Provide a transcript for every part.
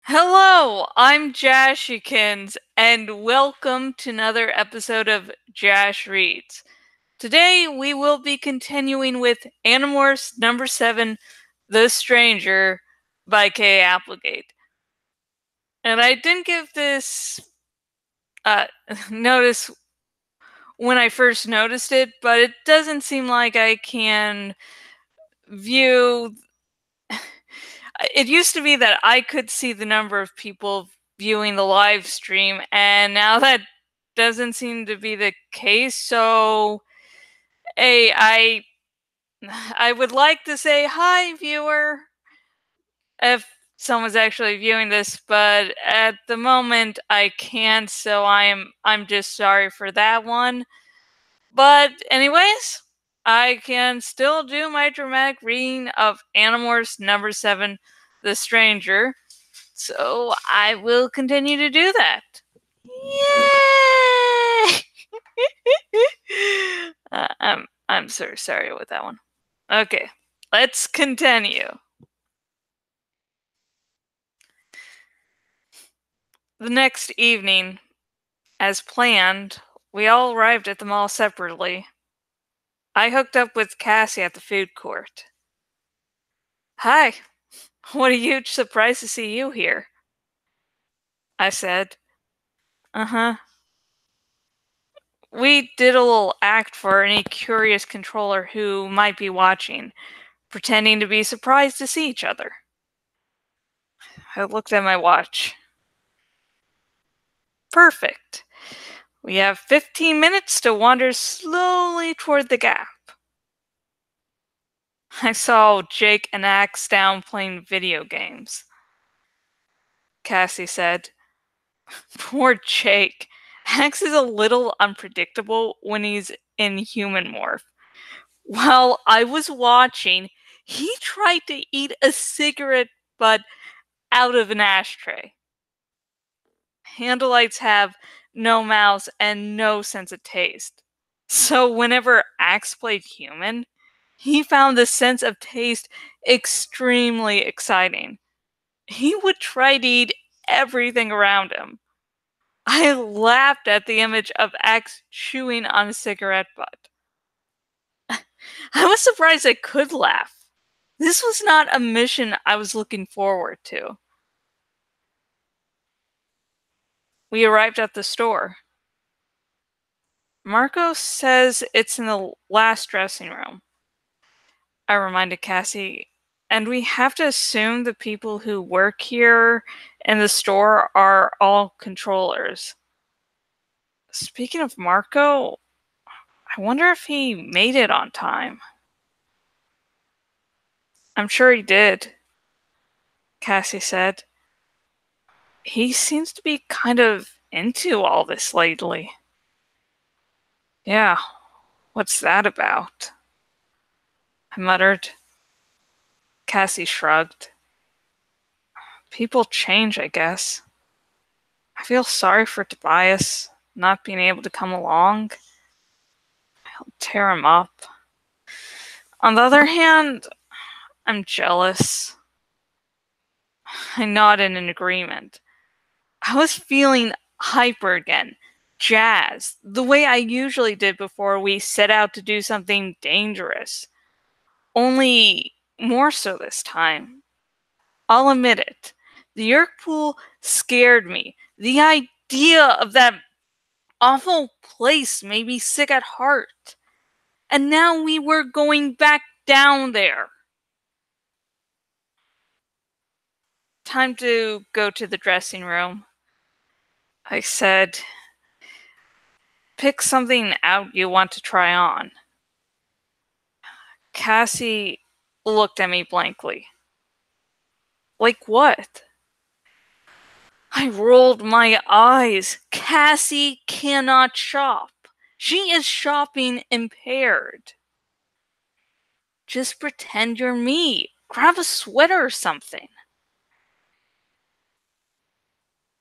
Hello, I'm Jashikins, and welcome to another episode of Jash Reads. Today we will be continuing with Animorphs number 7, The Stranger by K. Applegate. And I didn't give this uh, notice when I first noticed it, but it doesn't seem like I can view. It used to be that I could see the number of people viewing the live stream, and now that doesn't seem to be the case. So, hey, I would like to say hi, viewer, if someone's actually viewing this, but at the moment I can't. So I'm just sorry for that one. But anyways, I can still do my dramatic reading of Animorphs number 7, The Stranger. So I will continue to do that. Yay! I'm so sorry with that one. Okay, let's continue. The next evening, as planned, we all arrived at the mall separately. I hooked up with Cassie at the food court. Hi, what a huge surprise to see you here, I said. Uh-huh. We did a little act for any curious controller who might be watching, pretending to be surprised to see each other. I looked at my watch. Perfect. We have 15 minutes to wander slowly toward the gap. I saw Jake and Axe down playing video games. Cassie said, Poor Jake. Axe is a little unpredictable when he's in human morph. While I was watching, he tried to eat a cigarette butt out of an ashtray. Handleites have no mouths and no sense of taste. So whenever Axe played human, he found the sense of taste extremely exciting. He would try to eat everything around him. I laughed at the image of Axe chewing on a cigarette butt. I was surprised I could laugh. This was not a mission I was looking forward to. We arrived at the store. Marco says it's in the last dressing room, I reminded Cassie, and we have to assume the people who work here in the store are all controllers. Speaking of Marco, I wonder if he made it on time. I'm sure he did, Cassie said. He seems to be kind of into all this lately. Yeah, what's that about? I muttered. Cassie shrugged. People change, I guess. I feel sorry for Tobias not being able to come along. I'll tear him up. On the other hand, I'm jealous. I nodded in agreement. I was feeling hyper again, jazzed, the way I usually did before we set out to do something dangerous. Only more so this time. I'll admit it. The Yeerk pool scared me. The idea of that awful place made me sick at heart. And now we were going back down there. Time to go to the dressing room, I said. Pick something out you want to try on. Cassie looked at me blankly. Like what? I rolled my eyes. Cassie cannot shop. She is shopping impaired. Just pretend you're me. Grab a sweater or something.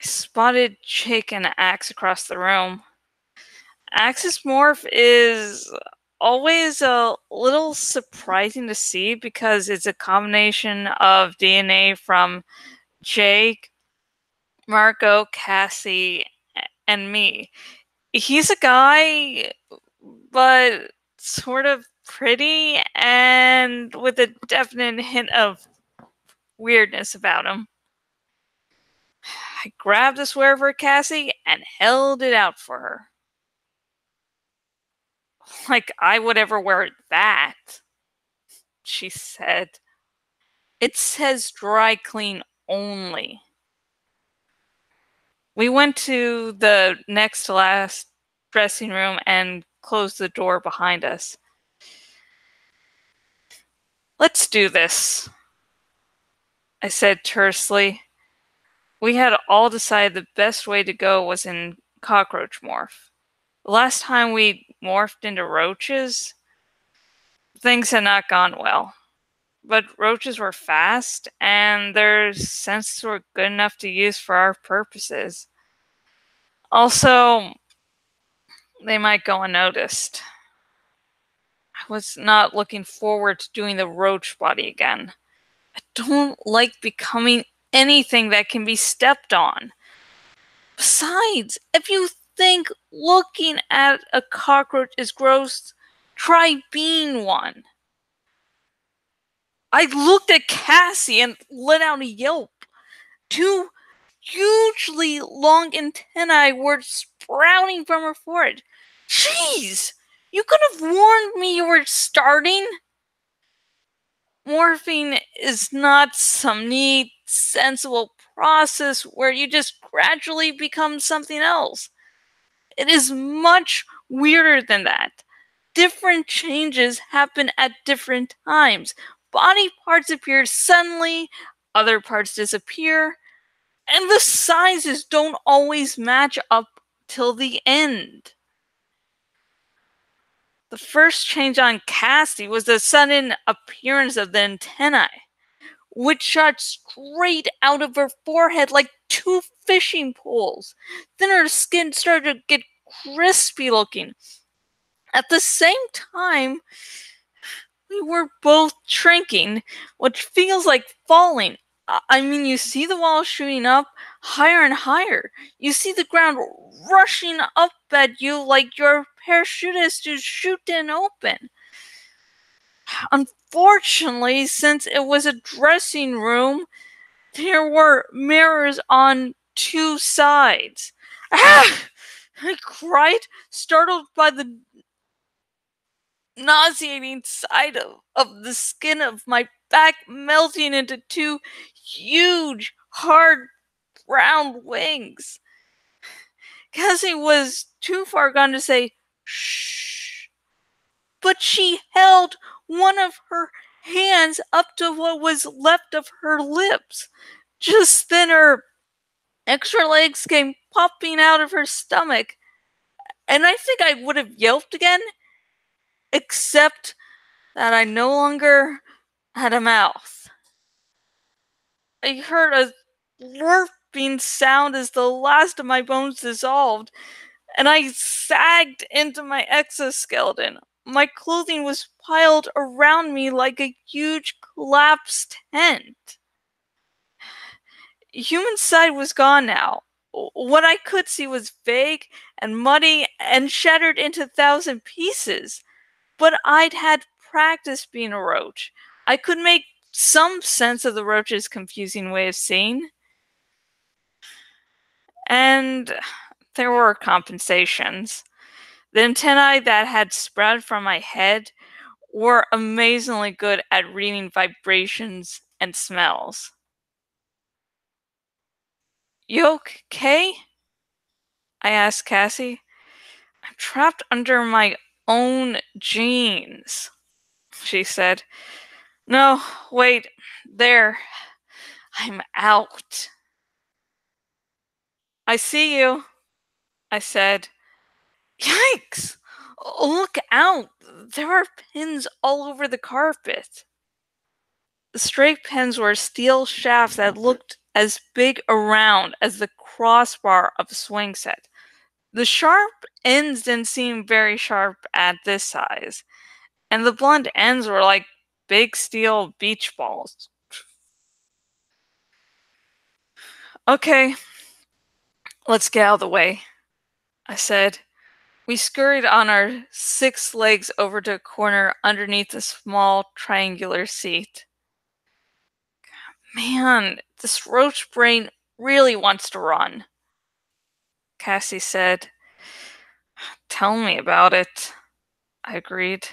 I spotted Jake and Axe across the room. Axis Morph is always a little surprising to see because it's a combination of DNA from Jake, Marco, Cassie, and me. He's a guy, but sort of pretty and with a definite hint of weirdness about him. I grabbed a sweater for Cassie and held it out for her. Like I would ever wear that, she said. It says dry clean only. We went to the next to last dressing room and closed the door behind us. Let's do this, I said tersely. We had all decided the best way to go was in cockroach morph. The last time we morphed into roaches, things had not gone well. But roaches were fast, and their senses were good enough to use for our purposes. Also, they might go unnoticed. I was not looking forward to doing the roach body again. I don't like becoming anything that can be stepped on. Besides, if you think looking at a cockroach is gross, try being one. I looked at Cassie and let out a yelp. Two hugely long antennae were sprouting from her forehead. Jeez! You could have warned me you were starting. Morphine is not some neat, sensible process where you just gradually become something else. It is much weirder than that. Different changes happen at different times. Body parts appear suddenly, other parts disappear, and the sizes don't always match up till the end. The first change on Cassie was the sudden appearance of the antennae, which shot straight out of her forehead like two fishing poles. Then her skin started to get crispy looking. At the same time, we were both shrinking, which feels like falling. I mean, you see the wall shooting up higher and higher. You see the ground rushing up at you like your parachutist is shooting open. Unfortunately, since it was a dressing room, there were mirrors on two sides. Ah! I cried, startled by the nauseating sight of the skin of my back melting into two huge, hard, brown wings. Cassie was too far gone to say, shh, but she held one of her hands up to what was left of her lips. Just then her extra legs came popping out of her stomach, and I think I would have yelped again, except that I no longer had a mouth. I heard a slurping sound as the last of my bones dissolved, and I sagged into my exoskeleton. My clothing was piled around me like a huge collapsed tent. Human side was gone now. What I could see was vague and muddy and shattered into 1,000 pieces. But I'd had practice being a roach. I could make some sense of the roach's confusing way of seeing. And there were compensations. The antennae that had sprouted from my head were amazingly good at reading vibrations and smells. You okay? I asked Cassie. I'm trapped under my own jeans, she said. No, wait, there. I'm out. I see you, I said. Yikes! Look out! There are pins all over the carpet. The straight pins were steel shafts that looked as big around as the crossbar of a swing set. The sharp ends didn't seem very sharp at this size, and the blunt ends were like big steel beach balls. Okay, Let's get out of the way, I said. We scurried on our 6 legs over to a corner underneath a small triangular seat. Man, this roach brain really wants to run, Cassie said. Tell me about it, I agreed.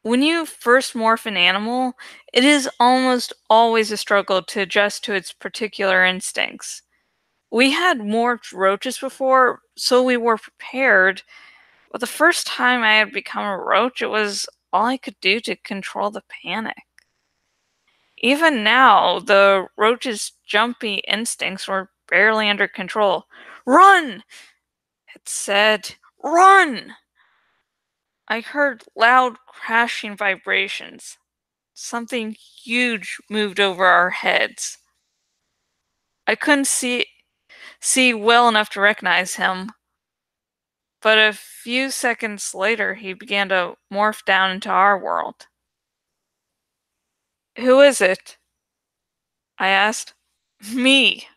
When you first morph an animal, it is almost always a struggle to adjust to its particular instincts. We had morphed roaches before, so we were prepared, but the first time I had become a roach, it was all I could do to control the panic. Even now, the roach's jumpy instincts were barely under control. Run! It said, run! I heard loud crashing vibrations. Something huge moved over our heads. I couldn't see well enough to recognize him, but a few seconds later he began to morph down into our world. Who is it? I asked. Me,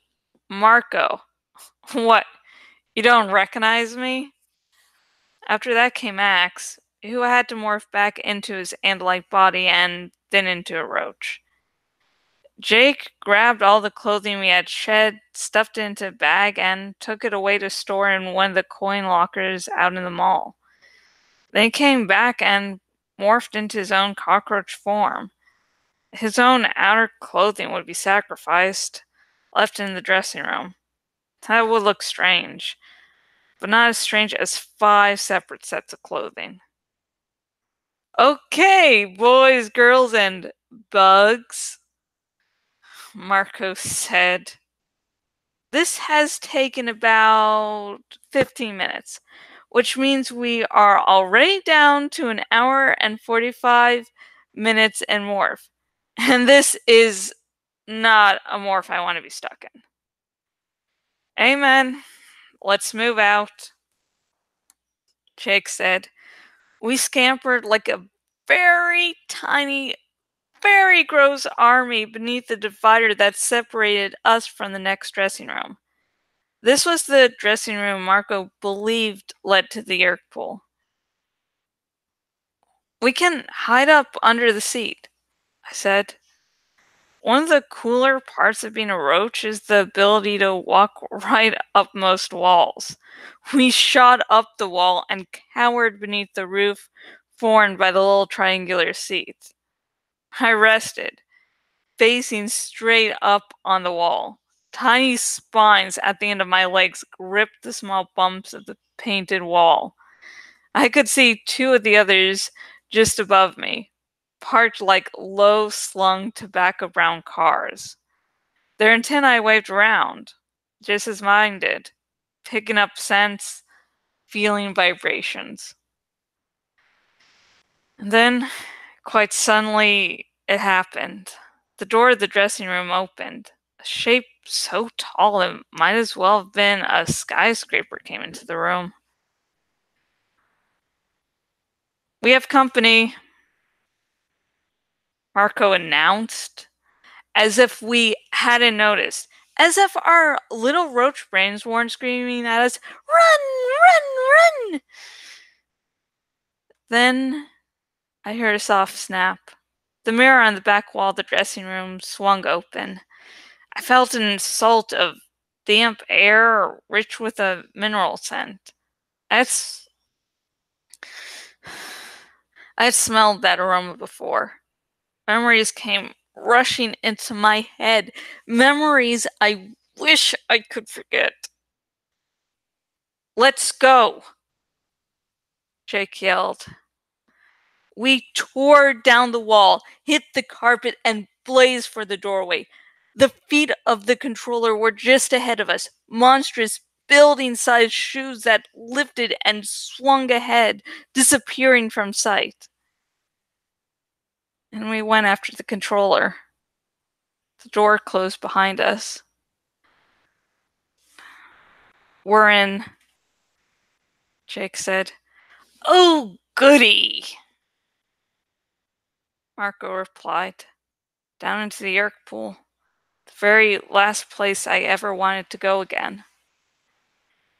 Marco. What, you don't recognize me? After that came Axe, who had to morph back into his ant-like body and then into a roach. Jake grabbed all the clothing we had shed, stuffed it into a bag, and took it away to store in one of the coin lockers out in the mall. Then he came back and morphed into his own cockroach form. His own outer clothing would be sacrificed, left in the dressing room. That would look strange, but not as strange as 5 separate sets of clothing. Okay, boys, girls, and bugs, Marco said. This has taken about 15 minutes, which means we are already down to an hour and 45 minutes in morph. And this is not a morph I want to be stuck in. Amen. Let's move out, Jake said. We scampered like a very tiny, very gross army beneath the divider that separated us from the next dressing room. This was the dressing room Marco believed led to the Yeerk pool. We can hide up under the seat, I said. One of the cooler parts of being a roach is the ability to walk right up most walls. We shot up the wall and cowered beneath the roof formed by the little triangular seats. I rested, facing straight up on the wall. Tiny spines at the end of my legs gripped the small bumps of the painted wall. I could see 2 of the others just above me, parked like low-slung tobacco brown cars. Their antennae waved around, just as mine did, picking up scents, feeling vibrations. And then, quite suddenly, it happened. The door of the dressing room opened. A shape so tall it might as well have been a skyscraper came into the room. We have company, Marco announced, as if we hadn't noticed, as if our little roach brains weren't screaming at us, run, run, run! Then I heard a soft snap. The mirror on the back wall of the dressing room swung open. I felt an assault of damp air rich with a mineral scent. I had smelled that aroma before. Memories came rushing into my head. Memories I wish I could forget. Let's go, Jake yelled. We tore down the wall, hit the carpet, and blazed for the doorway. The feet of the controller were just ahead of us, monstrous building-sized shoes that lifted and swung ahead, disappearing from sight. And we went after the controller. The door closed behind us. We're in, Jake said. Oh, goody, Marco replied. Down into the Yeerk pool. The very last place I ever wanted to go again.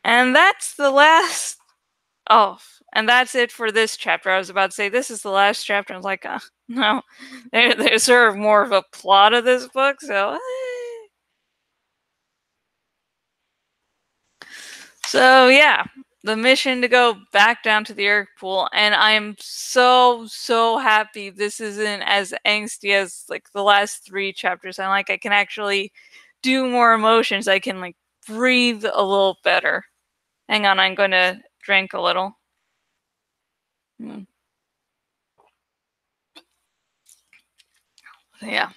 And that's the last. Oh, and that's it for this chapter. I was about to say this is the last chapter. I was like, no, there's sort of more of a plot of this book. So yeah, the mission to go back down to the Yeerk pool, and I am so happy this isn't as angsty as like the last 3 chapters. I can actually do more emotions. I can like breathe a little better. Hang on, I'm going to drink a little. Yeah.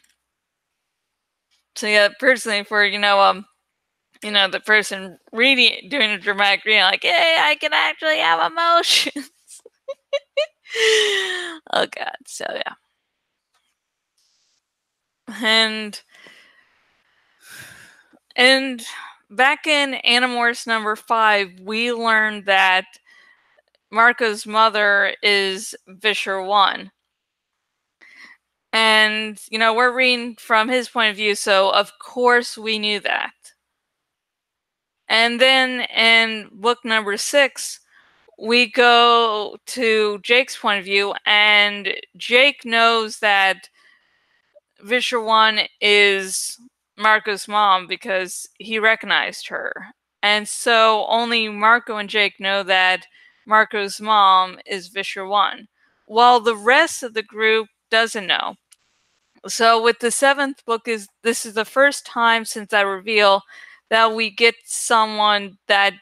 So yeah, personally, for the person reading, doing a dramatic reading, like, hey, I can actually have emotions. Oh god. So yeah. And back in Animorphs number 5, we learned that Marco's mother is Visher 1. And, we're reading from his point of view, so of course we knew that. And then in book number 6, we go to Jake's point of view, and Jake knows that Visher 1 is Marco's mom because he recognized her. And so only Marco and Jake know that Marco's mom is Visher 1, while the rest of the group doesn't know. So with the 7th book, this is the first time since that reveal that we get someone that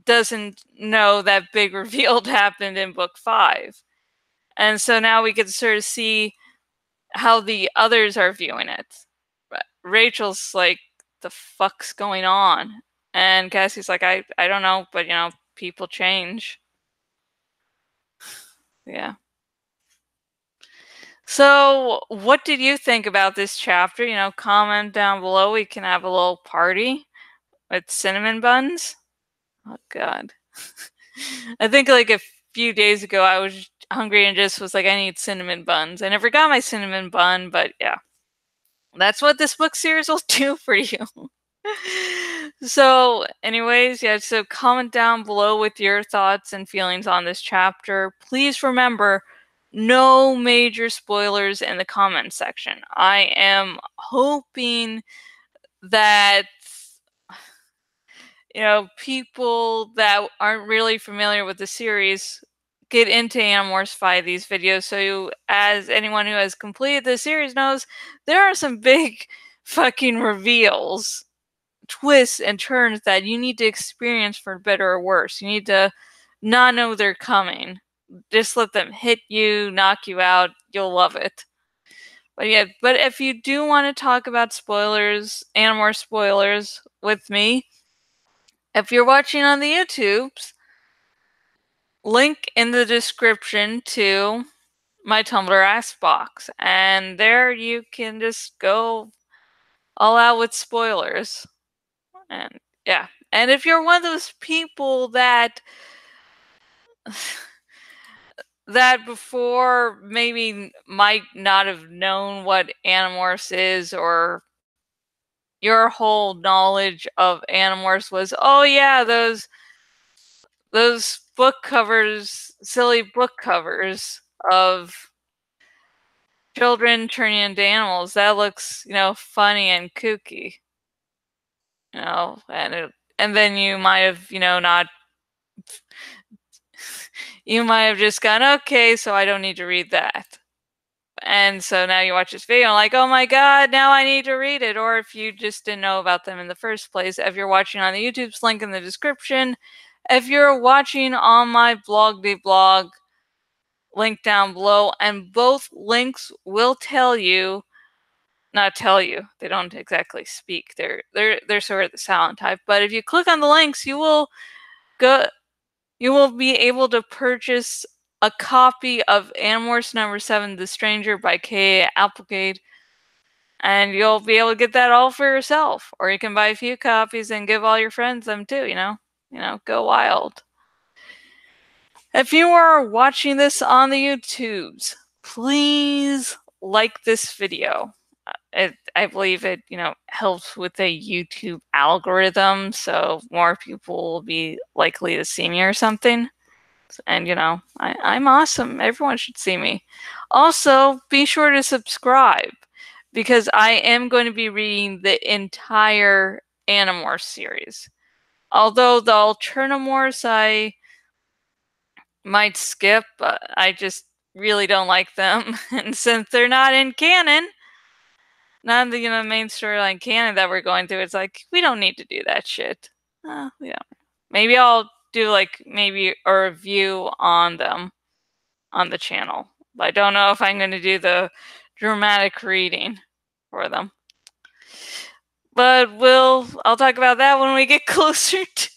doesn't know that big reveal happened in book 5. And so now we get to sort of see how the others are viewing it. But Rachel's like, the fuck's going on? And Cassie's like, I don't know, but people change. Yeah. So, what did you think about this chapter? Comment down below. We can have a little party with cinnamon buns. Oh god. I think like a few days ago I was hungry and just was like, I need cinnamon buns. I never got my cinnamon bun, but yeah. That's what this book series will do for you. So, anyways, yeah, so comment down below with your thoughts and feelings on this chapter. Please remember, no major spoilers in the comment section. I am hoping that people that aren't really familiar with the series get into Animorphs by these videos. So, as anyone who has completed the series knows, there are some big fucking reveals, twists, and turns that you need to experience for better or worse. You need to not know they're coming. Just let them hit you, knock you out. You'll love it. But yeah, but if you do want to talk about spoilers, Animorphs spoilers with me, if you're watching on the YouTubes, link in the description to my Tumblr Ask box, and there you can just go all out with spoilers. And yeah, and if you're one of those people that before maybe might not have known what Animorphs is, or your whole knowledge of Animorphs was, oh yeah, those book covers, silly book covers of children turning into animals. That looks, funny and kooky. And then you might have, not. You might have just gone, okay, so I don't need to read that. And so now you watch this video and like, oh my god, now I need to read it. Or if you just didn't know about them in the first place, if you're watching on the YouTube's link in the description, if you're watching on my blog, the blog link down below, and both links will tell you, not tell you, they don't exactly speak. They're sort of the silent type. But if you click on the links, you will be able to purchase a copy of Animorphs number 7, The Stranger by K. Applegate, and you'll be able to get that all for yourself. Or you can buy a few copies and give all your friends them too, go wild. If you are watching this on the YouTubes, please like this video. I believe it, helps with the YouTube algorithm, so more people will be likely to see me or something. And I'm awesome. Everyone should see me. Also, be sure to subscribe because I am going to be reading the entire Animorphs series. Although the Alternamorphs I might skip, I just really don't like them. And since they're not in canon, not the main storyline canon that we're going through, it's like we don't need to do that shit. Yeah. Maybe I'll do maybe a review on them on the channel. But I don't know if I'm going to do the dramatic reading for them. But I'll talk about that when we get closer to.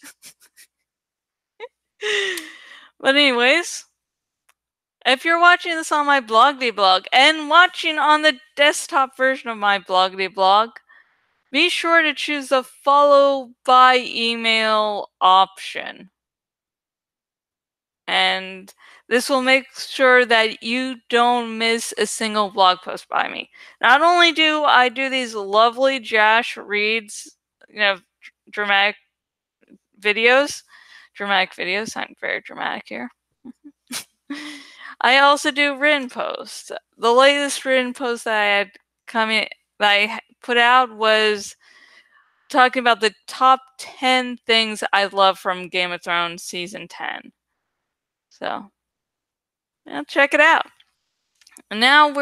But anyways, if you're watching this on my Blogdy blog and watching on the desktop version of my Blogdy blog, be sure to choose the follow by email option. And this will make sure that you don't miss a single blog post by me. Not only do I do these lovely Jash reads, dramatic videos. Dramatic videos. I'm very dramatic here. I also do written posts. The latest written post that I had that I put out was talking about the top 10 things I love from Game of Thrones season 10. So, check it out. And now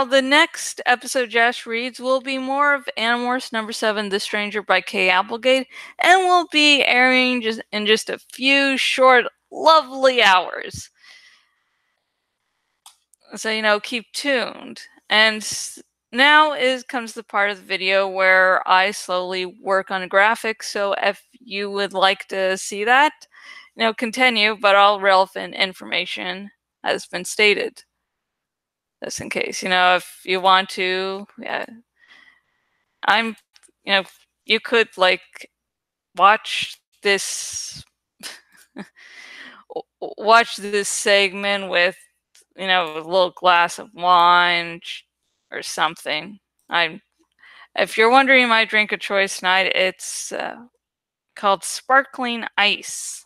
the next episode Jash reads will be more of Animorphs number 7, The Stranger by Kay Applegate, and will be airing in just a few short, lovely hours. So, keep tuned. And now comes the part of the video where I slowly work on graphics. So if you would like to see that, continue, but all relevant information has been stated. Just in case, if you want to, yeah, you could watch this, watch this segment with, a little glass of wine or something. If you're wondering my drink of choice tonight, it's called sparkling ice,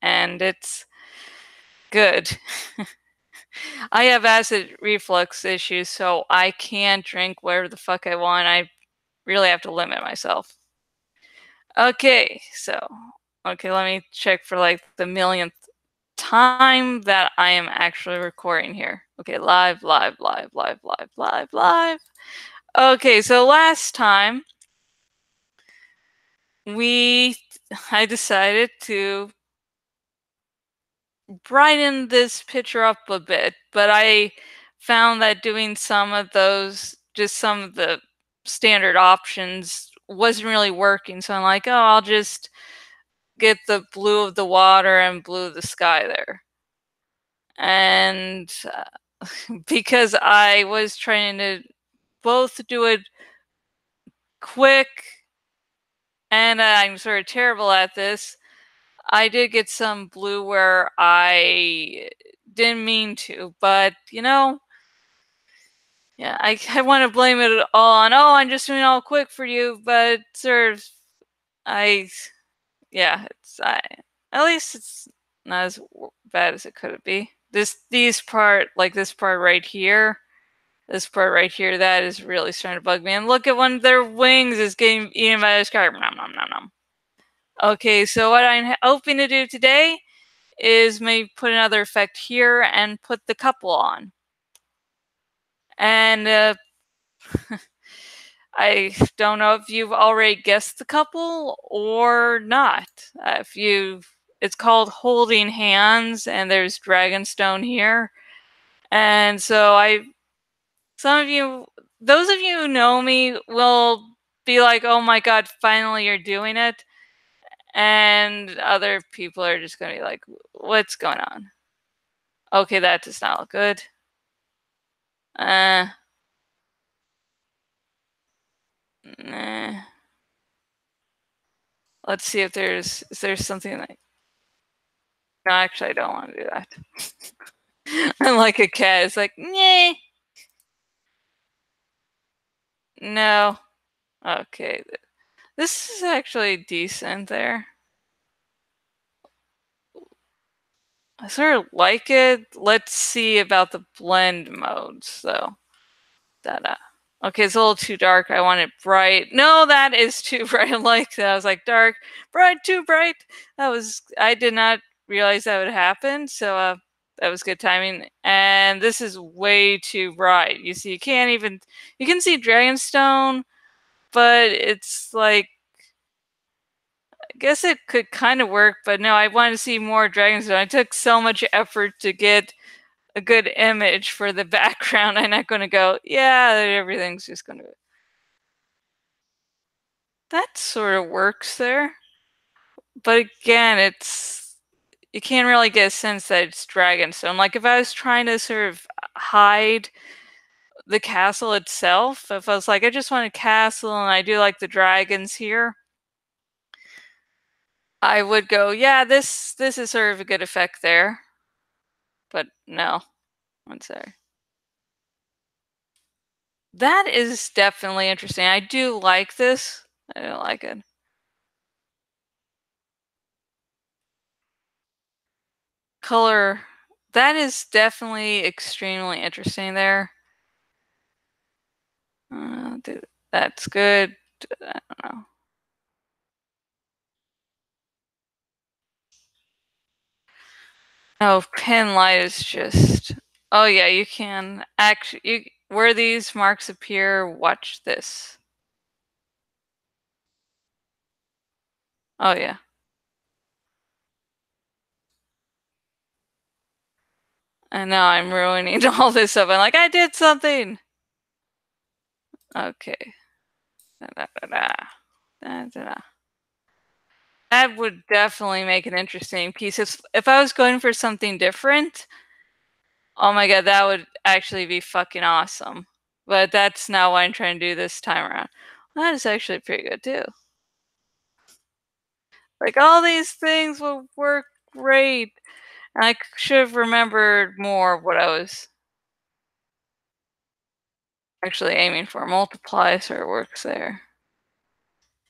and it's good. I have acid reflux issues, so I can't drink whatever the fuck I want. I really have to limit myself. Okay, let me check for the millionth time that I am actually recording here. Okay, live. Okay, so last time I decided to brighten this picture up a bit, but I found that doing some of the standard options wasn't really working. So I'm like, oh, I'll just get the blue of the water and blue of the sky there. And because I was trying to both do it quick and I'm sort of terrible at this, I did get some blue where I didn't mean to, but yeah, I want to blame it all on, oh, I'm just doing it all quick for you, but sort of, at least it's not as bad as it could be. This part right here, that is really starting to bug me. And look at one of their wings is getting eaten by this car. Nom, nom, nom, nom. Okay, so what I'm hoping to do today is maybe put another effect here and put the couple on. And I don't know if you've already guessed the couple or not. It's called Holding Hands, and there's Dragonstone here. And so those of you who know me will be like, oh my god, finally you're doing it. And other people are just going to be like, what's going on? Okay, that does not look good. Nah. Let's see if is there something like. No, actually, I don't want to do that. I'm like a cat. It's like, nah. No. Okay. This is actually decent there. I sort of like it. Let's see about the blend modes, though. Da-da. Okay, it's a little too dark. I want it bright. No, that is too bright. I like that. I was like, dark, bright, too bright. I did not realize that would happen. So, that was good timing. And this is way too bright. You see, you can see Dragonstone, but it's like, I guess it could kind of work, but no, I want to see more Dragonstone. I took so much effort to get a good image for the background. I'm not going to go, yeah, everything's just going to. That sort of works there. But again, you can't really get a sense that it's Dragonstone. Like if I was trying to sort of hide the castle itself, if I was like, I just want a castle and I do like the dragons here, I would go, yeah, this is sort of a good effect there. But no. One sec. That is definitely interesting. I do like this. I don't like it. Color. That is definitely extremely interesting there. That's good. I don't know. Oh, pin light is just. Oh yeah, you can actually. Where these marks appear, watch this. Oh yeah. And now I'm ruining all this up. I'm like, I did something. Okay. Da, da, da, da. Da, da, da. That would definitely make an interesting piece. If I was going for something different, oh my god, that would actually be fucking awesome. But that's not what I'm trying to do this time around. Well, that is actually pretty good too. Like all these things will work great. And I should have remembered more of what I was actually aiming for. Multiply sort of works there.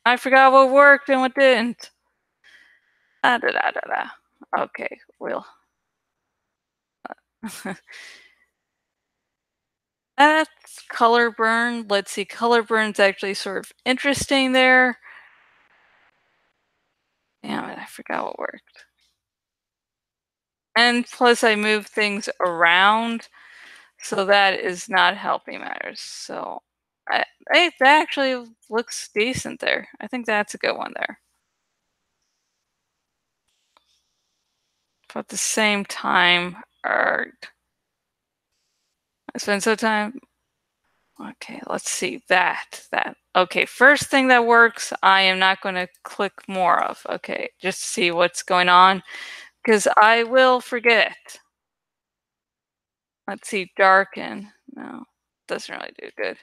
I forgot what worked and what didn't. Da da da da da. Okay, we'll. That's color burn. Let's see, color burn's actually sort of interesting there. Damn it, I forgot what worked. And plus I move things around, so that is not helping matters. So that actually looks decent there. I think that's a good one there. But at the same time, I spend so time. Okay, let's see that. Okay, first thing that works, I am not going to click more of. Okay, just to see what's going on, because I will forget. Let's see, darken. No, doesn't really do good.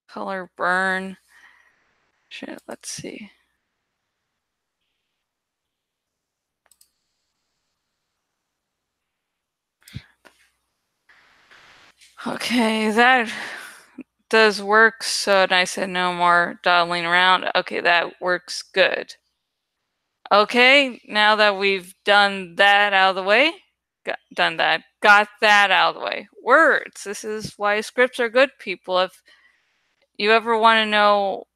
Color burn. Shit, let's see. Okay, that does work. So I said no more dawdling around. Okay, that works good. Okay, now that we've done that out of the way, got that out of the way. Words. This is why scripts are good, people. If you ever want to know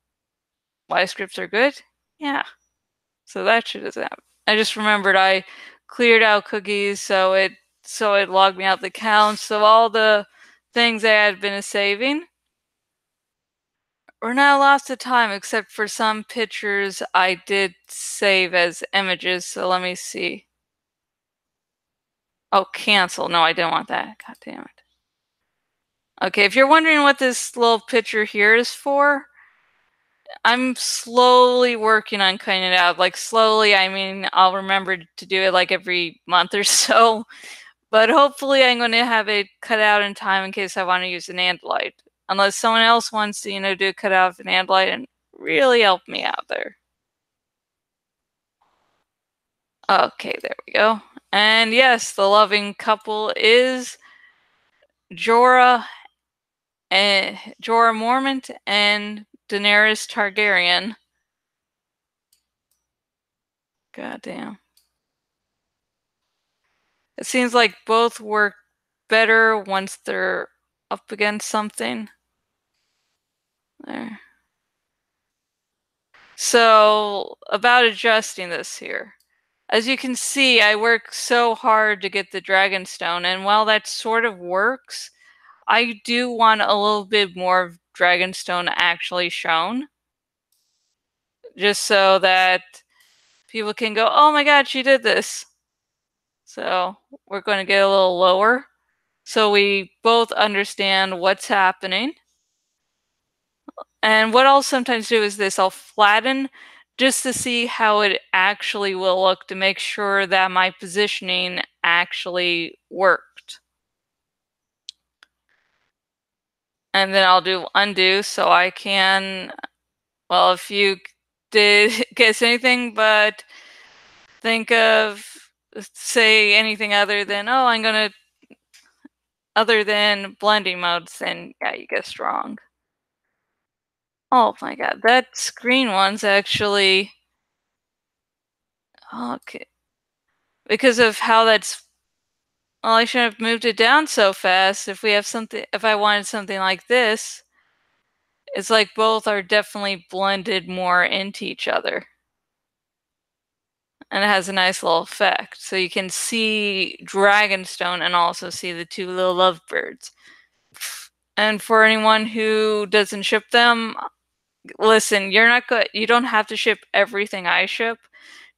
why scripts are good, yeah. So that shit is happening. I just remembered I cleared out cookies, so it logged me out the counts of all the things I had been saving. We're not lost to time, except for some pictures I did save as images. So let me see. Oh, cancel. No, I didn't want that. God damn it. Okay, if you're wondering what this little picture here is for, I'm slowly working on cutting it out. Like slowly, I mean, I'll remember to do it like every month or so. But hopefully I'm going to have it cut out in time in case I want to use an Android. Unless someone else wants to, do a cut out of an Android and really help me out there. Okay, there we go. And yes, the loving couple is Jorah Jorah Mormont and Daenerys Targaryen. Goddamn. It seems like both work better once they're up against something. There. So, about adjusting this here. As you can see, I work so hard to get the Dragonstone, and while that sort of works, I do want a little bit more of Dragonstone actually shown. Just so that people can go, oh my god, she did this. So, we're going to get a little lower. So we both understand what's happening. And what I'll sometimes do is this, I'll flatten just to see how it actually will look to make sure that my positioning actually worked. And then I'll do undo so I can, well, if you did guess anything but think of, say anything other than, oh, I'm going to, other than blending modes, then yeah, you guessed wrong. Oh my god, that screen one's actually okay. Because of how that's, well, I shouldn't have moved it down so fast. If we have something, if I wanted something like this, it's like both are definitely blended more into each other. And it has a nice little effect. So you can see Dragonstone and also see the two little lovebirds. And for anyone who doesn't ship them, listen, you're not good. You don't have to ship everything I ship.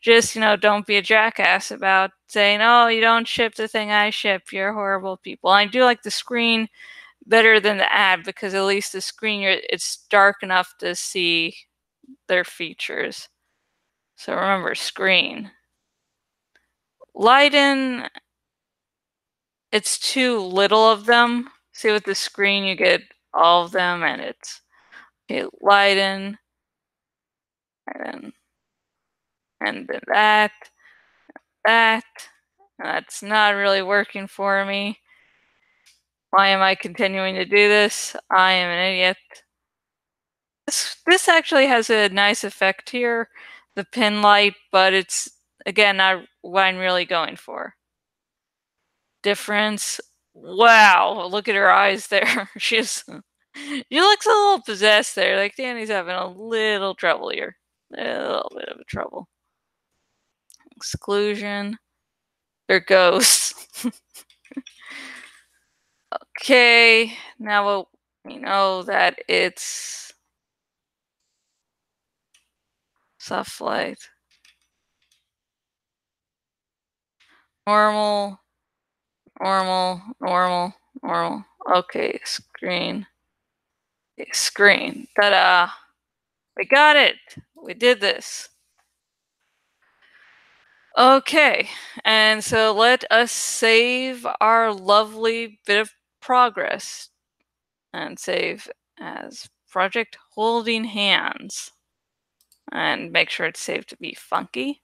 Just, don't be a jackass about saying, oh, you don't ship the thing I ship. You're horrible people. I do like the screen better than the ad because at least the screen, it's dark enough to see their features. So remember, screen. Lighten, it's too little of them. See, with the screen, you get all of them, and it's, okay, lighten, and then that. That's not really working for me. Why am I continuing to do this? I am an idiot. This actually has a nice effect here, the pin light, but it's, again, not what I'm really going for. Difference. Wow, look at her eyes there. She looks a little possessed there. Like Danny's having a little trouble here. A little bit of a trouble. Exclusion. There goes. Okay, now we know that it's soft light. Normal, normal, normal, normal. Okay, screen. Okay, screen. Ta-da! We got it! We did this. Okay, and so let us save our lovely bit of progress and save as Project Holding Hands. And make sure it's saved to be funky.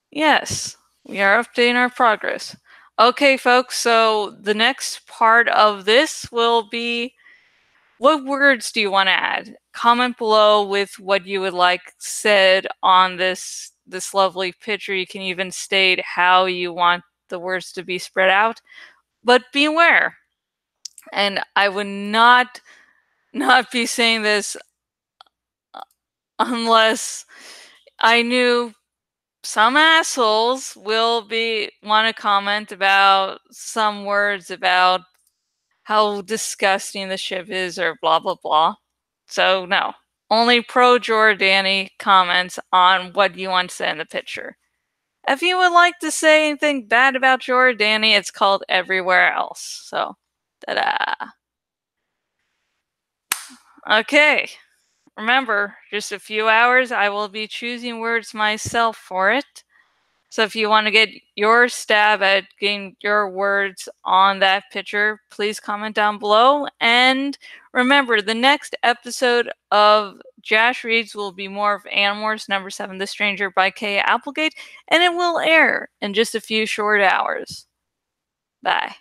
Yes, we are updating our progress. Okay, folks, so the next part of this will be, what words do you want to add? Comment below with what you would like said on this lovely picture. You can even state how you want the words to be spread out. But beware, and I would not be saying this unless I knew some assholes will want to comment about some words about how disgusting the ship is or blah blah blah. So no. Only pro Jordani comments on what you want to say in the picture. If you would like to say anything bad about Jordani, it's called everywhere else. So, ta-da. Okay. Remember, just a few hours, I will be choosing words myself for it. So if you want to get your stab at getting your words on that picture, please comment down below. And remember, the next episode of Jash Reads will be more of Animorphs number 7, The Stranger by Kay Applegate, and it will air in just a few short hours. Bye.